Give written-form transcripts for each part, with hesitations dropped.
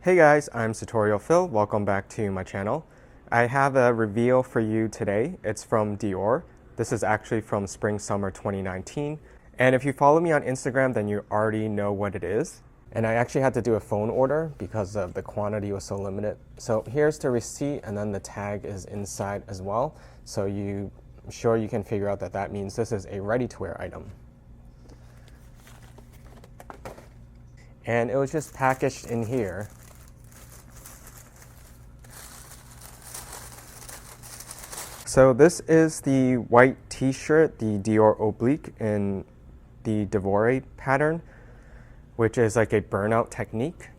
Hey guys, I'm Tutorial Phil. Welcome back to my channel. I have a reveal for you today. It's from Dior. This is actually from Spring/Summer 2019. And if you follow me on Instagram, then you already know what it is. And I actually had to do a phone order because of the quantity was so limited. So here's the receipt, and then the tag is inside as well. So I'm sure you can figure out that that means this is a ready-to-wear item. And it was just packaged in here. So this is the white t-shirt, the Dior Oblique in the Devoré pattern, which is like a burnout technique.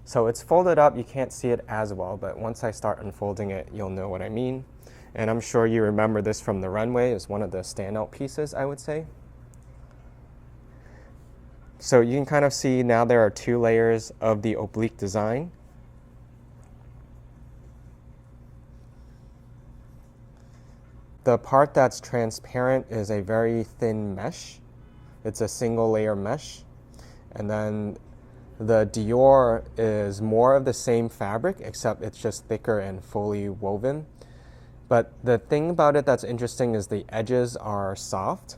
So it's folded up, you can't see it as well, but once I start unfolding it, you'll know what I mean. And I'm sure you remember this from the runway. It's one of the standout pieces, I would say. So you can kind of see now there are two layers of the oblique design. The part that's transparent is a very thin mesh. It's a single layer mesh. And then the Dior is more of the same fabric, except it's just thicker and fully woven. But the thing about it that's interesting is the edges are soft.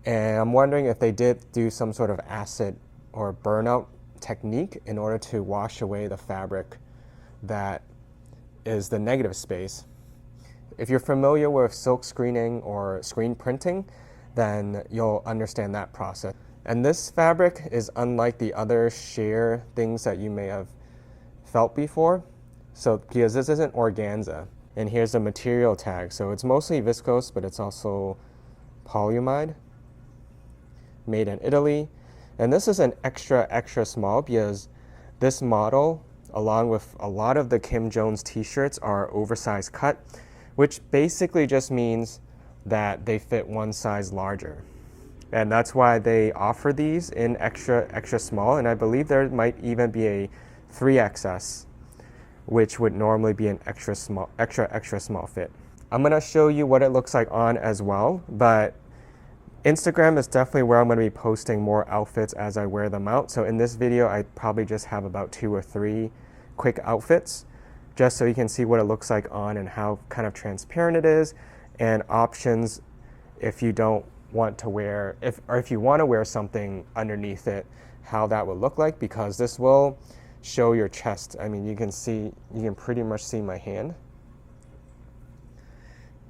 And I'm wondering if they did do some sort of acid or burnout technique in order to wash away the fabric that is the negative space. If you're familiar with silk screening or screen printing, then you'll understand that process. And this fabric is unlike the other sheer things that you may have felt before. So because this isn't organza. And here's the material tag. So it's mostly viscose, but it's also polyamide, made in Italy. And this is an extra small because this model, along with a lot of the Kim Jones t-shirts, are oversized cut, which basically just means that they fit one size larger. And that's why they offer these in extra small, and I believe there might even be a 3XS, which would normally be an extra small fit. I'm gonna show you what it looks like on as well, but Instagram is definitely where I'm gonna be posting more outfits as I wear them out. So in this video, I probably just have about 2 or 3 quick outfits, just so you can see what it looks like on and how kind of transparent it is, and options if you don't want to wear, if you want to wear something underneath it, how that would look like, because this will show your chest. I mean, you can pretty much see my hand.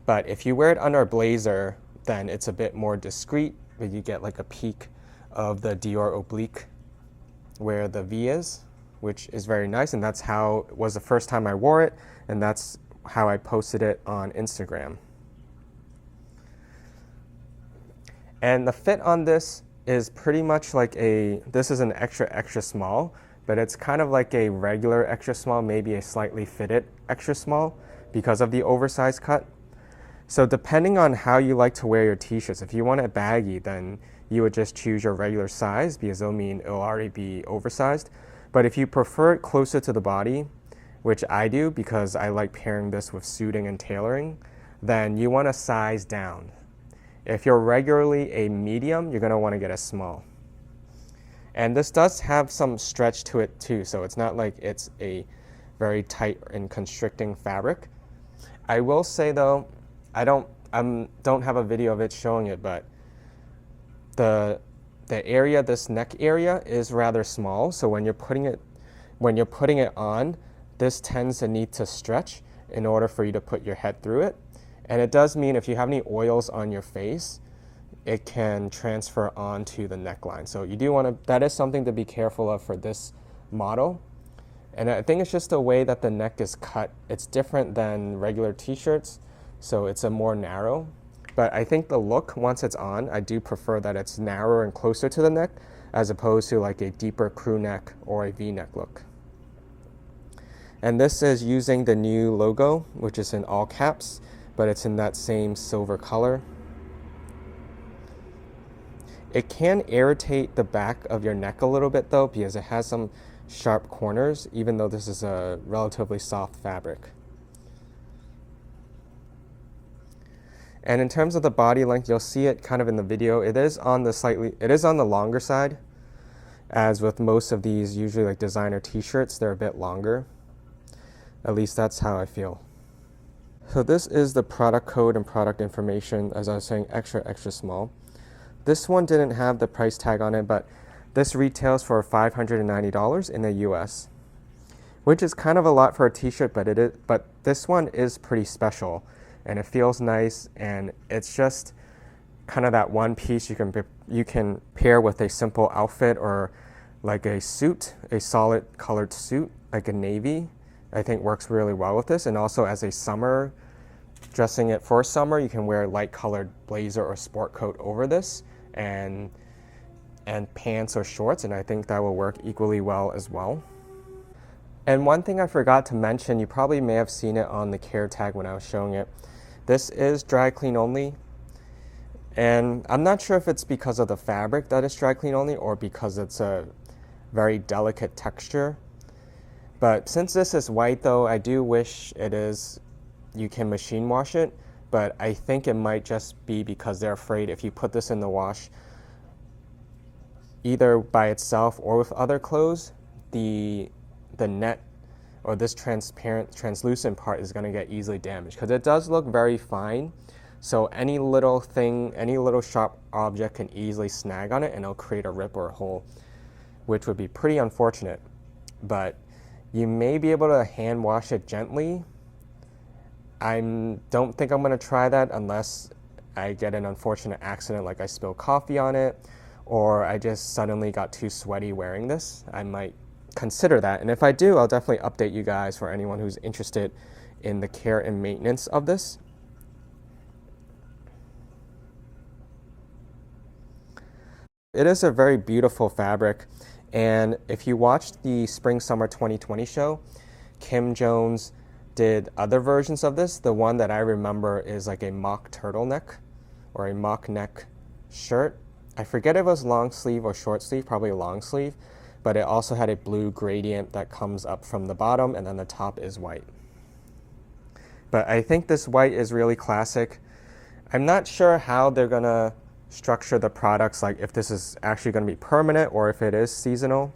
But if you wear it under a blazer, then it's a bit more discreet, but you get like a peek of the Dior Oblique where the V is, which is very nice, and that's how it was the first time I wore it, and that's how I posted it on Instagram. And the fit on this is pretty much like this is an extra small, but it's kind of like a regular extra small, maybe a slightly fitted extra small because of the oversized cut. So depending on how you like to wear your t-shirts, if you want it baggy, then you would just choose your regular size because it'll already be oversized. But if you prefer it closer to the body, which I do because I like pairing this with suiting and tailoring, then you want to size down. If you're regularly a medium, you're going to want to get a small. And this does have some stretch to it too, so it's not like it's a very tight and constricting fabric. I will say though, I don't have a video of it showing it, but the area, this neck area, is rather small. So when you're putting it on, this tends to need to stretch in order for you to put your head through it. And it does mean if you have any oils on your face, it can transfer onto the neckline. So you do want to, that is something to be careful of for this model. And I think it's just the way that the neck is cut. It's different than regular t-shirts, so it's a more narrow. But I think the look, once it's on, I do prefer that it's narrower and closer to the neck as opposed to like a deeper crew neck or a V-neck look. And this is using the new logo, which is in all caps, but it's in that same silver color. It can irritate the back of your neck a little bit though, because it has some sharp corners, even though this is a relatively soft fabric. And in terms of the body length, you'll see it kind of in the video. It is on the longer side. As with most of these, usually like designer t-shirts, they're a bit longer. At least that's how I feel. So this is the product code and product information, as I was saying, extra, extra small. This one didn't have the price tag on it, but this retails for $590 in the US, which is kind of a lot for a t-shirt, but this one is pretty special and it feels nice, and it's just kind of that one piece you can pair with a simple outfit or like a suit, a solid colored suit, like a navy. I think works really well with this. And also as a summer, dressing it for summer, you can wear a light colored blazer or sport coat over this and pants or shorts, and I think that will work equally well as well. And one thing I forgot to mention, you probably may have seen it on the care tag when I was showing it. This is dry clean only. And I'm not sure if it's because of the fabric that it's dry clean only or because it's a very delicate texture. But since this is white though, I do wish you can machine wash it, but I think it might just be because they're afraid if you put this in the wash, either by itself or with other clothes, the net or this translucent part is going to get easily damaged, because it does look very fine. So any little thing, any little sharp object can easily snag on it and it'll create a rip or a hole, which would be pretty unfortunate. But you may be able to hand wash it gently. I don't think I'm going to try that unless I get an unfortunate accident, like I spill coffee on it or I just suddenly got too sweaty wearing this. I might consider that, and if I do, I'll definitely update you guys for anyone who's interested in the care and maintenance of this. It is a very beautiful fabric, and if you watched the Spring Summer 2020 show, Kim Jones did other versions of this. The one that I remember is like a mock turtleneck or a mock neck shirt. I forget if it was long sleeve or short sleeve, probably long sleeve, but it also had a blue gradient that comes up from the bottom, and then the top is white. But I think this white is really classic. I'm not sure how they're gonna structure the products, like if this is actually gonna be permanent or if it is seasonal.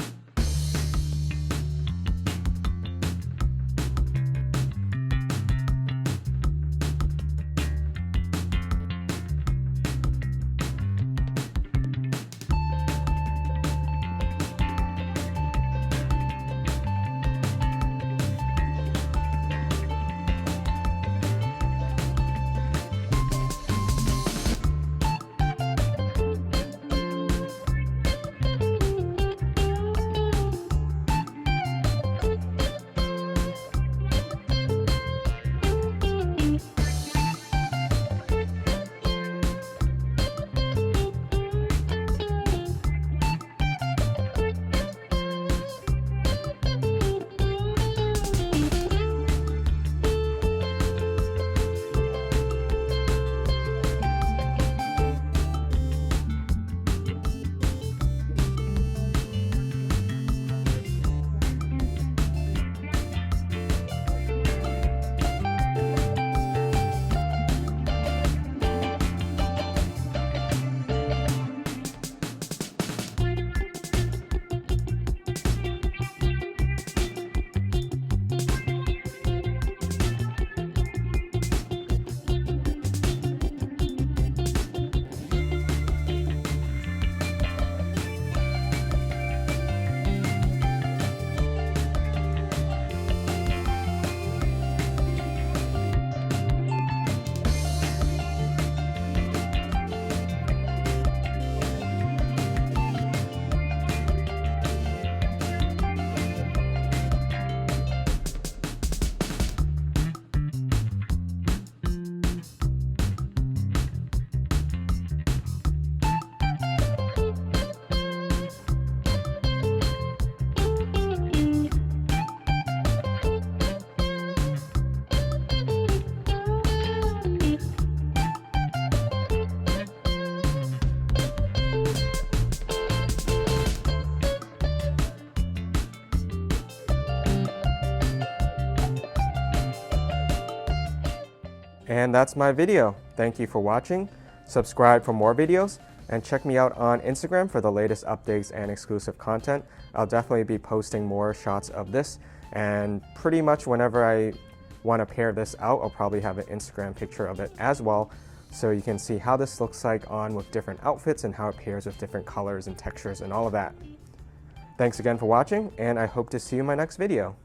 And that's my video. Thank you for watching. Subscribe for more videos. And check me out on Instagram for the latest updates and exclusive content. I'll definitely be posting more shots of this, and pretty much whenever I want to pair this out, I'll probably have an Instagram picture of it as well, so you can see how this looks like on with different outfits and how it pairs with different colors and textures and all of that. Thanks again for watching, and I hope to see you in my next video.